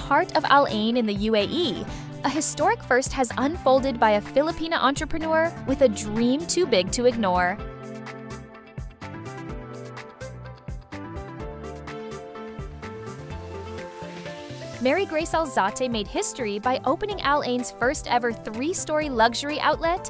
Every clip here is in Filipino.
heart of Al Ain in the UAE, a historic first has unfolded by a Filipina entrepreneur with a dream too big to ignore. Mary Grace Alzate made history by opening Al Ain's first ever 3-story luxury outlet.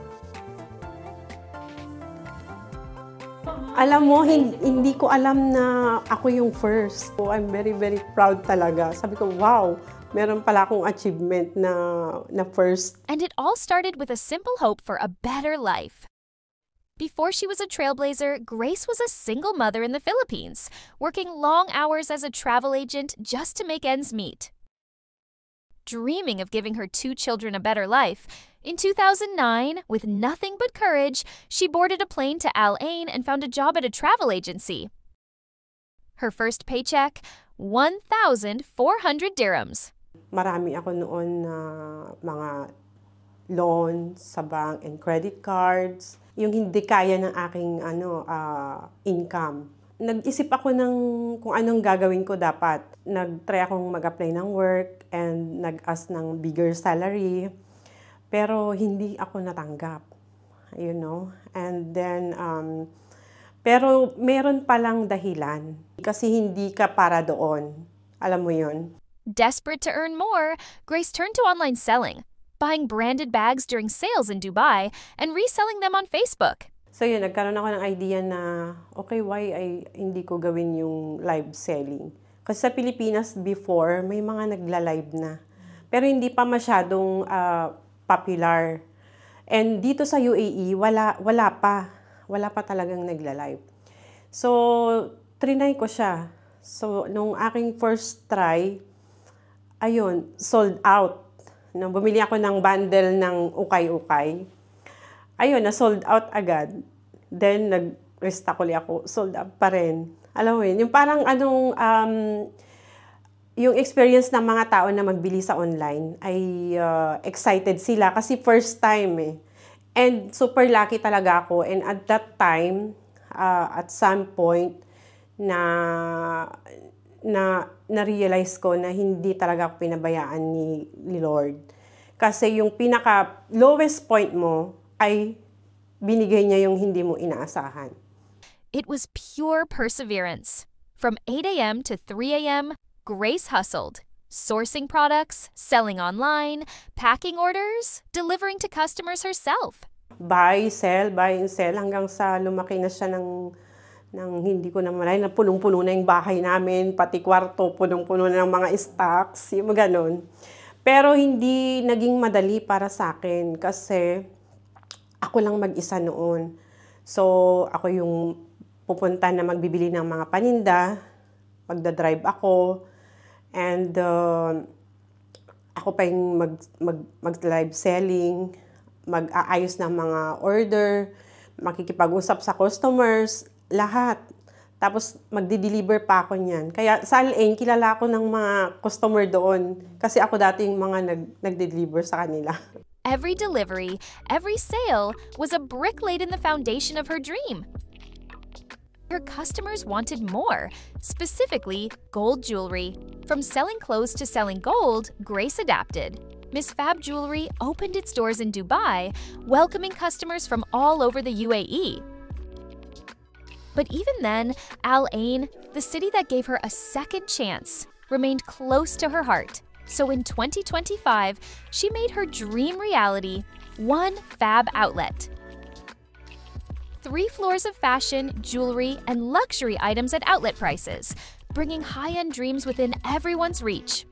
Alam mo, hindi ko alam na ako yung first. So, I'm very, very proud talaga. Sabi ko, wow, meron pala akong achievement na first. And it all started with a simple hope for a better life. Before she was a trailblazer, Grace was a single mother in the Philippines, working long hours as a travel agent just to make ends meet. Dreaming of giving her 2 children a better life, in 2009, with nothing but courage, she boarded a plane to Al Ain and found a job at a travel agency. Her first paycheck, 1,400 dirhams. Marami ako noon na mga loans sa bank and credit cards, yung hindi kaya ng aking income. Nag-isip ako ng kung anong gagawin ko dapat. Nag-try akong mag-apply ng work and nag-ask ng bigger salary. Pero hindi ako natanggap. You know? And then, pero meron palang dahilan. Kasi hindi ka para doon. Alam mo yun? Desperate to earn more, Grace turned to online selling, buying branded bags during sales in Dubai and reselling them on Facebook. So yun, nagkaroon ako ng idea na, okay, why hindi ko gawin yung live selling? Kasi sa Pilipinas before, may mga nagla-live na. Pero hindi pa masyadong popular. And dito sa UAE, wala pa talagang nagla-live. So, trinay ko siya. So, nung aking first try, ayun, sold out. Nung bumili ako ng bundle ng ukay-ukay, ayun, na-sold out agad. Then, nag-restock ulit ako. Sold out pa rin. Alam mo yun, yung parang yung experience ng mga tao na magbili sa online ay excited sila kasi first time eh. And super lucky talaga ako. And at that time, at some point, na-realize ko na hindi talaga ako pinabayaan ni Lord. Kasi yung pinaka-lowest point mo ay binigay niya yung hindi mo inaasahan. It was pure perseverance. From 8 a.m. to 3 a.m., Grace hustled, sourcing products, selling online, packing orders, delivering to customers herself. Buy, sell, hanggang sa lumaki na siya ng hindi ko na malay, na punong-puno na yung bahay namin, pati kwarto, punong-puno na ng mga stocks, yung ganon. Pero hindi naging madali para sa akin kasi ako lang mag-isa noon. So, ako yung pupunta na magbibili ng mga paninda, magdadrive ako, and ako pa yung mag-live selling, mag-aayos ng mga order, makikipag-usap sa customers, lahat. Tapos, magdi-deliver pa ako niyan. Kaya sa Al Ain, kilala ako ng mga customer doon. Kasi ako dati yung mga nag-deliver sa kanila. Every delivery, every sale was a brick laid in the foundation of her dream. Her customers wanted more, specifically gold jewelry. From selling clothes to selling gold, Grace adapted. Miss Fab Jewelry opened its doors in Dubai, welcoming customers from all over the UAE. But even then, Al Ain, the city that gave her a second chance, remained close to her heart. So in 2025, she made her dream reality, one Fab outlet. 3 floors of fashion, jewelry, and luxury items at outlet prices, bringing high-end dreams within everyone's reach.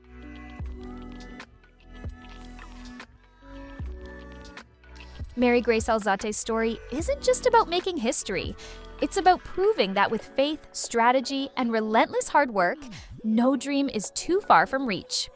Mary Grace Alzate's story isn't just about making history. It's about proving that with faith, strategy, and relentless hard work, no dream is too far from reach.